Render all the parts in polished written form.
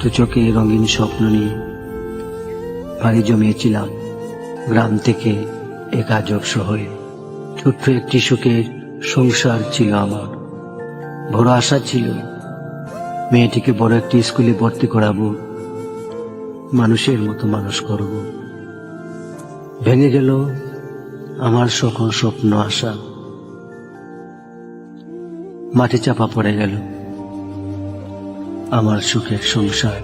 দু চোখে রঙিন স্বপ্ন নিয়ে পাড়ি জমিয়েছিলাম গ্রাম থেকে এক আজব শহরে। ছোট্ট একটি সুখের সংসার ছিল আমার। বড় আশা ছিল মেয়েটিকে বড় একটি স্কুলে ভর্তি করাবো, মানুষের মতো মানুষ করব। ভেঙে গেল আমার সকল স্বপ্ন আশা, মাটি চাপা পড়ে গেল আমার সুখের সংসার।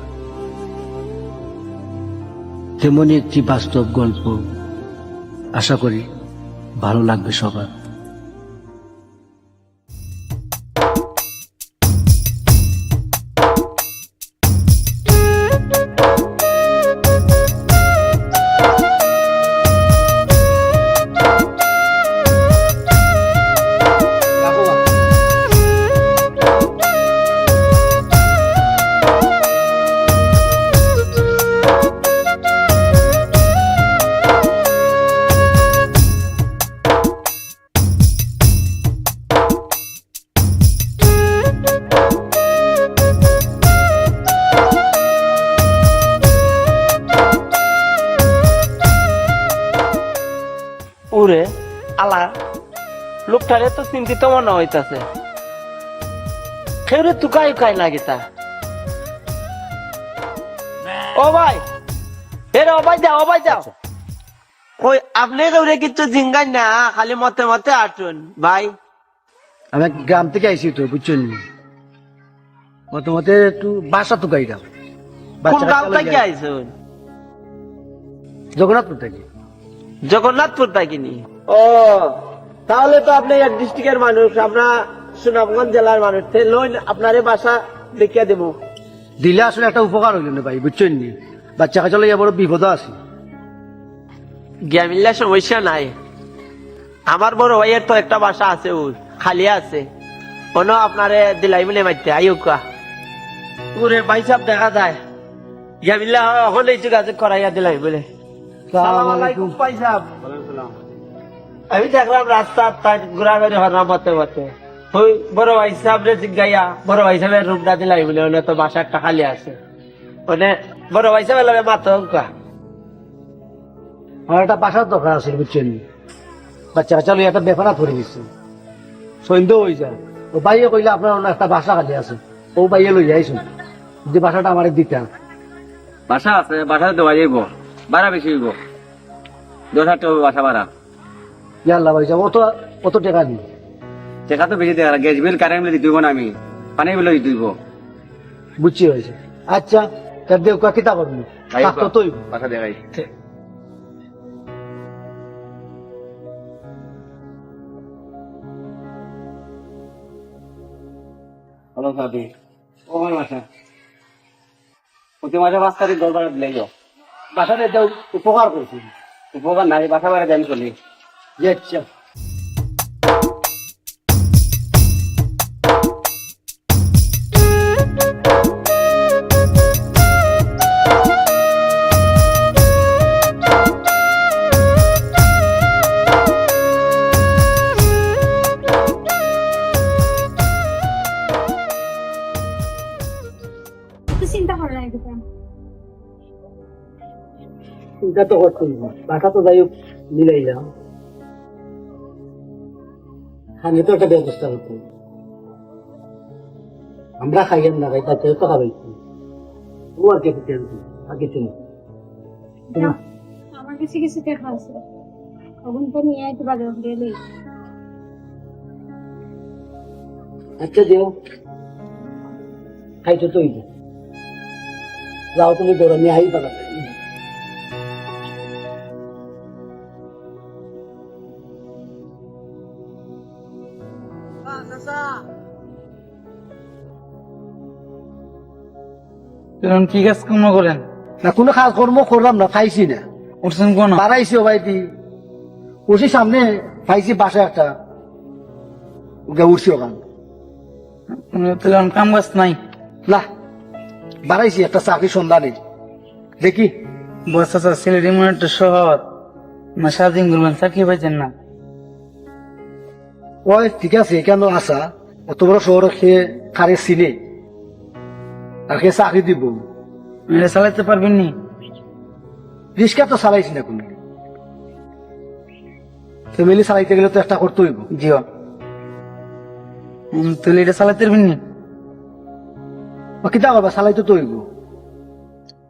তেমনি একটি বাস্তব গল্প, আশা করি ভালো লাগবে সবার। ওরে আলা, লোকটারে তো চিন্তিত মনে হইতাছে। খেউরে তুকাই উকাই লাগে তা। ও ভাই, এরে ও ভাই যাও, ও ভাই যাও। ওই আপনি কেউরে কিছু জিঙ্গাই না, খালি মতে মতে আটুন ভাই। আমি গ্রাম থেকে আইসি তো, বুঝছেন? মতে একটু বাসা তো গাইলাম। কোন গাঁও থেকে আইসুন? জগন্নাথপুর থেকে। জগন্নাথপুর থাকিনি? ও, তাহলে তো আপনি এক ডিস্ট্রিক্টের মানুষ, আমরা সুনামগঞ্জ জেলার মানুষ। লোন আপনারে বাসা দেখিয়ে দেব। দিলে আসলে একটা উপকার হইল না ভাই, বুঝছেন? বাচ্চা কাছে লইয়া বড় বিপদ আছে। গিয়ামিল্লা সমস্যা নাই। আমার বড় ভাইয়ের তো একটা বাসা আছে, ওর খালি আছে। কোনো আপনারে দিলাই বলে মাইতে আইকা ওরে ভাই সাহেব দেখা যায়। গিয়ামিল্লা হলে যোগাযোগ করাইয়া দিলাই বলে। আমি দেখলাম রাস্তা ঘোরাঘুরি হরাম হতে হতে ওই বড় ভাই সাহেব রে জিজ্ঞাইয়া বড় ভাই সাহেবের রুমটা দিলাই বলে, ওনে তো বাসা একটা খালি আছে। ওনে বড় ভাই সাহেব লাগে মাতো আমার একটা বাসার দরকার আছে, বুঝছেন? বাচ্চা কাচ্চা লইয়া একটা বেফানা ধরে দিচ্ছে, সন্দেহ হয়ে যায়। ও বাইয়ে কইলে আপনার অন্য একটা বাসা খালি আছে, ও বাইয়ে লইয়া আইসুন, যে বাসাটা আমার দিতাম। বাসা আছে, বাসা দেওয়া যাইব, ভাড়া বেশি হইব, 10,000 টাকা বাসা ভাড়া। ইয়াল্লা ভাই সাহেব, অত টাকা দিই। টাকা তো বেশি দেখা, গ্যাস বিল কারেন্ট বিল দিতে হইব না, আমি পানি বিল দিতে হইব। বুঝছি হয়েছে। আচ্ছা, তার দেউ কিতা করবো, ততই বাসা দেখাই। হ্যালো সাদি, ও আমার বাসা প্রতি মাসে 5 তারিখ ঘর ভাড়া দিলে বাসাটা দেউ উপকার করছি। উপকার নাই, বাসা ভাড়া দেন চলি। আচ্ছা, চিন্তা করার আগে চিন্তা তো করছি, বাসা তো যাই হোক মিলাইলাম, খানি তো একটা ব্যবস্থা হতো। আমরা খাইয়াম না খাই, তাতে তো খাবাইছি। ও আর কে আর কিছু না। আমার কাছে কিছু দেখা আছে, কখন তো নিয়ে আইতে বাজার গেলে। আচ্ছা দেও, খাইছো তো যাও, তুমি গরম নিয়ে আই পালা। কি কাজ কর্ম করেন? না কোনো কাজ কর্ম করলাম না, খাইছি না। উঠছেন কোন? বাড়াইছি ও ভাইটি, উঠছি সামনে খাইছি বাসা একটা, উঠছি ওখান। কাম কাজ নাই? না, বাড়াইছি একটা চাকরি সন্ধানে, দেখি। বস চাচা, সিলেটি মনে একটা শহর, না সারাদিন ঘুরবেন, চাকরি পাইছেন না? ওই ঠিক আছে, কেন আসা অত বড় শহর খেয়ে কারে চিনে আর খেয়ে চাকরি দিব, এটা চালাইতে পারবেন নি? রিক্সা তো চালাইছি না কোনো, ফ্যামিলি চালাইতে গেলে তো একটা করতে হইব। জিও তাহলে এটা চালাইতে পারবেন নি? কিতা করবা, চালাইতে তো হইব।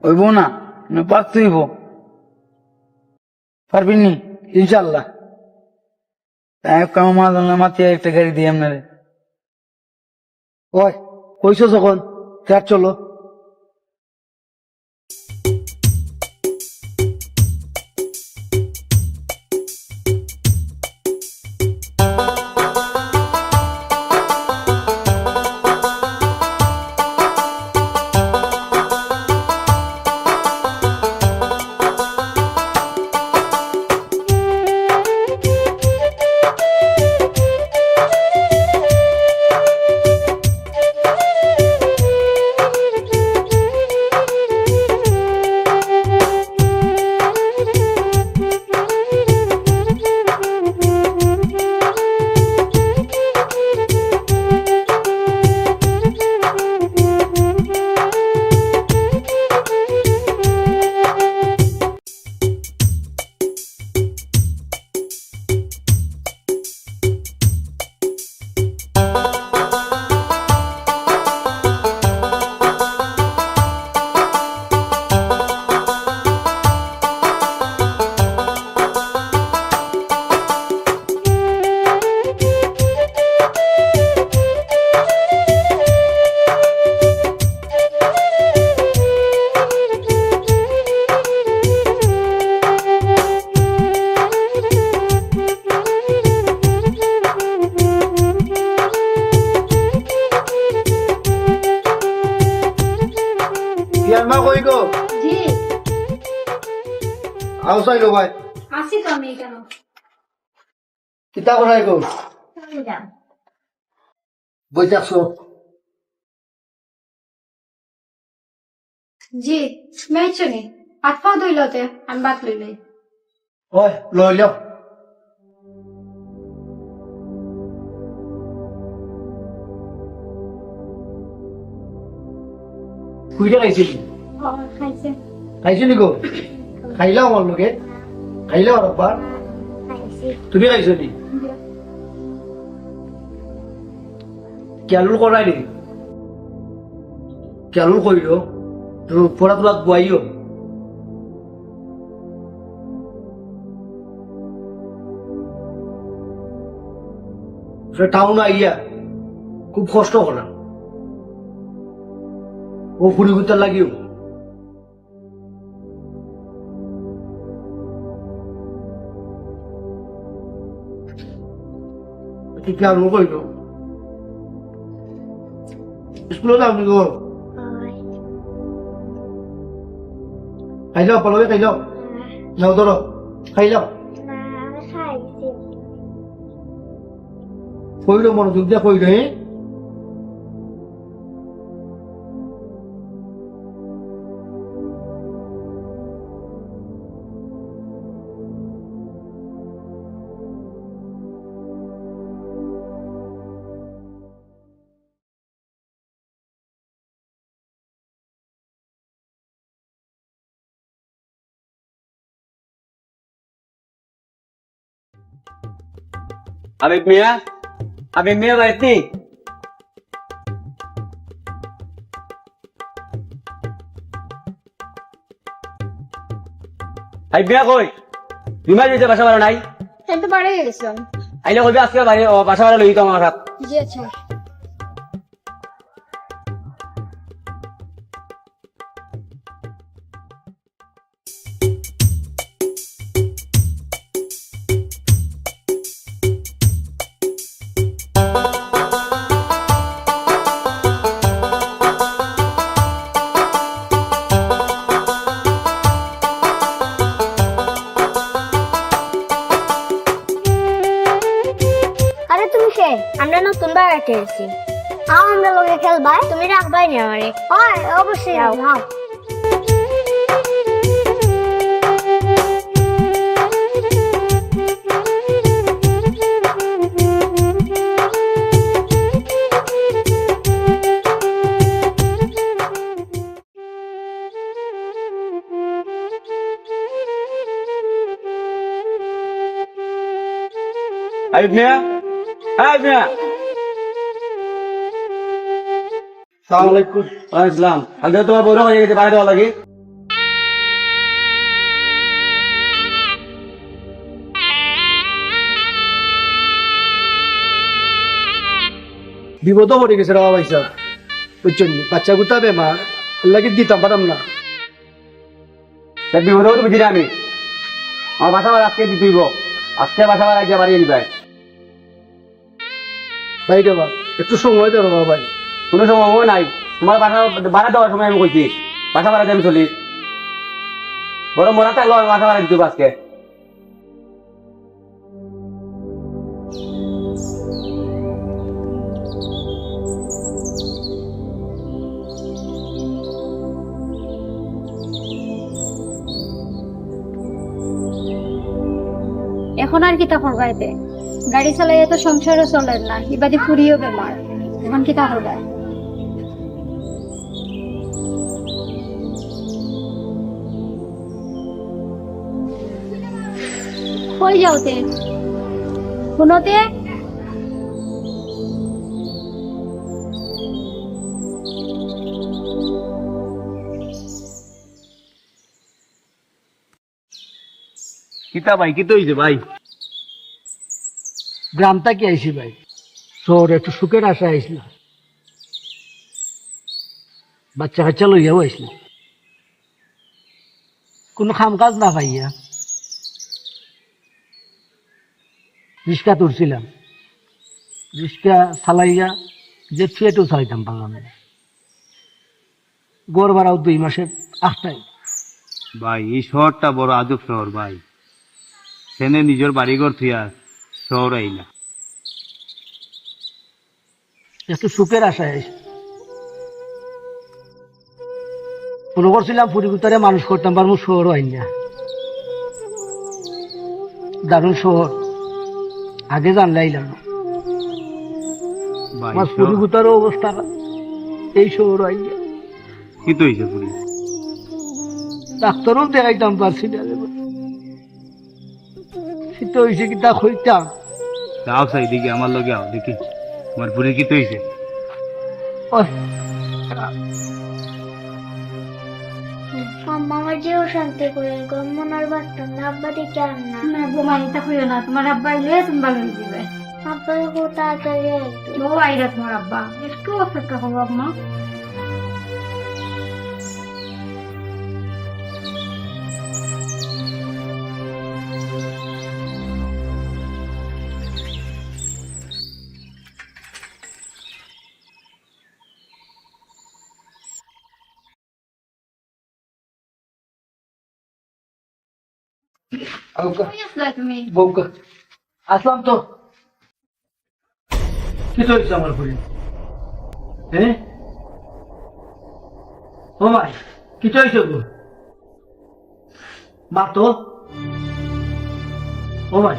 হইব না, পারতে হইব। পারবেন নি? ইনশাল্লাহ। কাম মাতিয়ে একটা গাড়ি দিই আপনারে। ওই কইছো যখন তার চলো। মা কই গো? জি আও চাইলো ভাই, আসি তো আমি কেন কিতা করাই গো? যান বই থাকছো? জি মেয়েছো নি হাত পা ধুইলতে আমি বাত লইলে ওই লই লিও। কুইটা খাইছিলি? খাইছে খাইছিলি গো? খাইলাও আমার লোকে, খাইলাও আর একবার। খাইছি তুমি খাইছো নি? কেলুর করাই নি, কেলুর কইল তো পড়া তোলা বুয়াইও। টাউন আইয়া খুব কষ্ট করা, ও ফুড়ি গুতার লাগিও। কেলু কইল স্কুলে যাও নি গো? খাইলাও পলবে, খাইলাও নাও ধরো, খাইলাও। কইল মনোযোগ দিয়া কইল। Habib Mia? Habib Mia বাড়িতে নেই? হাবিব মিয়া কই? বিমার দিতে বাসা ভাড়া নাই? একটু বাড়ি গেছিলাম আইলে কইবে আজকে বাসা ভাড়া লই তো আমার হাত। জি আচ্ছা আরে তুমি কে? আমরা নতুন বাড়িতে এসেছি। আমরা লগে খেলবাই, তুমি রাখবাই না আমারে? হয় অবশ্যই রাখবো। আবিব মিয়া, হ্যাঁ আবিব মিয়া। সালাম আলাইকুম। ওয়ালাইকুম আসসালাম। আগে তোমার বড় হয়ে গেছে, বাইরে দেওয়া লাগে। বিপদ পড়ে গেছে রে বাবা সাহেব, বুঝছেন? বাচ্চা গুতা বেমার, লাগে দিতাম পারাম না। দেখ বিপদ হতে বুঝি না আমি। আমার বাসা ভাড়া আজকে দিতে হইব। আজকে বাসা ভাড়া আজকে বাড়িয়ে দিবে। ভাই রে বাবা, একটু সময় দেবো বাবা ভাই। কোনো সময় নাই। তোমার বাসা ভাড়া দেওয়ার সময় আমি কইছি বাসা ভাড়া দিয়ে আমি চলি। বড় মরা থাকলো আমি বাসা ভাড়া দিতে হইব আজকে। এখন আর কিতা করবাইতে? গাড়ি চালাইয়া তো সংসারও চলে না, ইবাদি ফুরিও বেমার। এখন কিতা করবাই? কই যাওতে? শুনোতে? কিতা ভাই, কি তো হইছে ভাই? গ্রামটা কি আইসি ভাই, শহরে একটু সুখের আশা আইসলাম, বাচ্চা কাচ্চা লইয়াও আইসলাম, কোনো কাম কাজ না পাইয়া রিক্সা তুলছিলাম, রিক্সা চালাইয়া যে ফিয়েটও চাইতাম পারলাম না। গড় ভাড়াও 2 মাসের 8টাই। ভাই এই শহরটা বড় আজব শহর ভাই। সেনে নিজের বাড়িঘর থুয়া শহর আইলা। একটু সুখের আশায় আইসি, মনে করছিলাম পুরীগুতারে মানুষ করতাম পারবো, শহরও আইন না। দারুণ শহর, আগে জানলে আইলাম না। ভাই আমার পুরীগুতারও অবস্থা এই শহর আইন না। কি তো হইছে পুরি? ডাক্তারও দেখাইতাম পারছি না। শীত হয়েছে কি তা হইতাম। যাও সাই দেখি, আমার লগে আও দেখি তোমার পুরি কি তো হইছে। আমার যেও শান্তি করে মনার বাস্তব না, আব্বা দেখে আর না। না বোমা, এটা হইও না। তোমার আব্বা এলে তুমি ভালো হয়ে যাবে। আব্বা খুব তাড়াতাড়ি আসবে। ও আইরা তোমার আব্বা, একটু অপেক্ষা করবো আম্মা। কই আসলা তুমি? বউকা আসলাম তো। কি হয়েছে আমার পুরি? হ্যাঁ ও ভাই, কি হয়েছে গো? মা তো ও ভাই,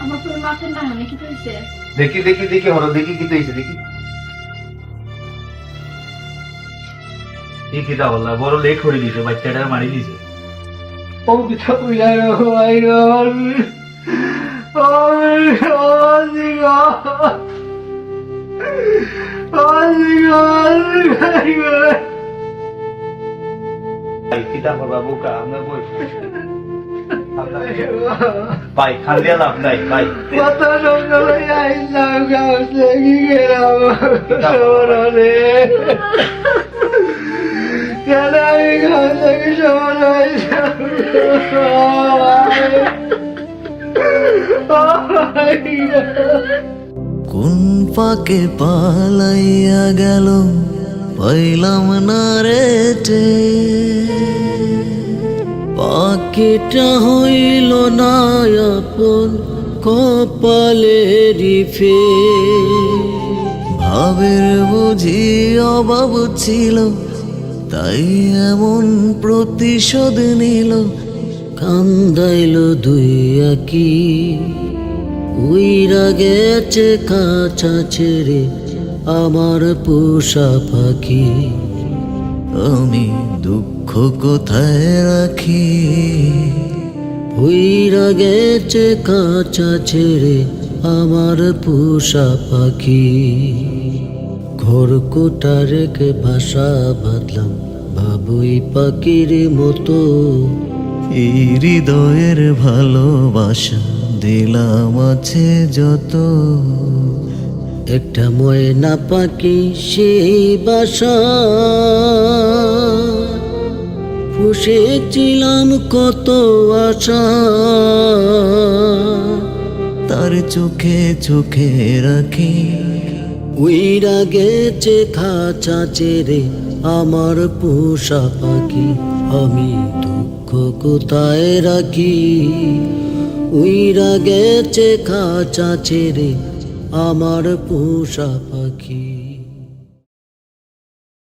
আমার পুরো মাথা না কি হয়েছে? দেখি দেখি দেখি হলো, দেখি কি তো হইছে দেখি। এই কিতা বললা, বড় লেট করে দিছে, বাচ্চাটা মারি দিছে। ও কিছু কইলা রে ভাই রে। কিতা করবা বোকা, আমরা বই ভাই খান দিয়া লাভ নাই ভাই। কত সকালে আইলাম গাছ লেগে গেলাম শহরে। কেন আমি গাছ থেকে শহরে কোন পাকে পালাইয়া গেল পাইলাম না রে টে, পাখিটা হইল না আপন কপালেরই ফে। ভাবের বুঝি অভাব ছিল, তাই এমন প্রতিশোধ নিল, কান্দাইল 2 আঁকি। উইরা গেছে কাছা ছেড়ে আমার পোষা পাখি, আমি দুঃখ কোথায় রাখি, উইরা গেছে কাঁচা ছেড়ে আমার পোষা পাখি। ঘর কোটা রেখে বাসা বাঁধলাম বাবুই পাখির মতো। এই হৃদয়ের ভালোবাসা দিলাম আছে যত। একটা ময়না পাখি সেই বাসা পুষেছিলাম কত আশা। তার চোখে চোখে রাখি উইরা গেছে খাঁচা ছেড়ে আমার পোষা পাখি। আমি দুঃখ কোথায় রাখি উইরা গেছে খাঁচা ছেড়ে আমার পোষা পাখি।